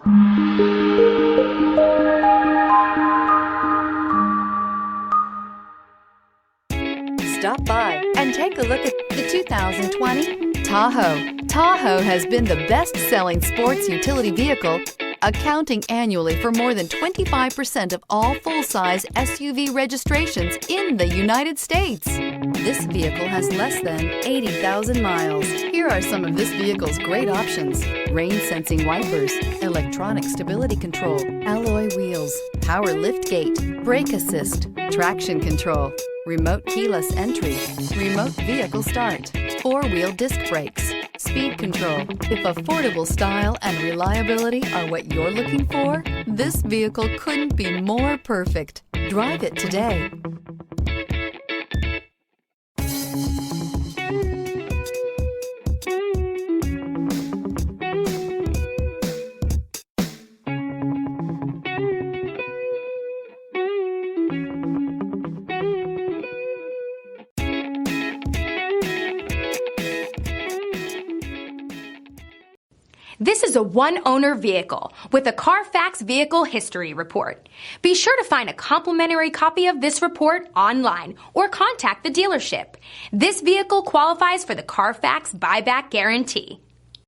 Stop by and take a look at the 2020 Tahoe. Tahoe has been the best-selling sports utility vehicle, accounting annually for more than 25% of all full-size SUV registrations in the United States. This vehicle has less than 80,000 miles. Here are some of this vehicle's great options: rain-sensing wipers, electronic stability control, alloy wheels, power liftgate, brake assist, traction control, remote keyless entry, remote vehicle start, four-wheel disc brakes, speed control. If affordable style and reliability are what you're looking for, this vehicle couldn't be more perfect. Drive it today. This is a one-owner vehicle with a CARFAX Vehicle History Report. Be sure to find a complimentary copy of this report online or contact the dealership. This vehicle qualifies for the CARFAX Buyback Guarantee.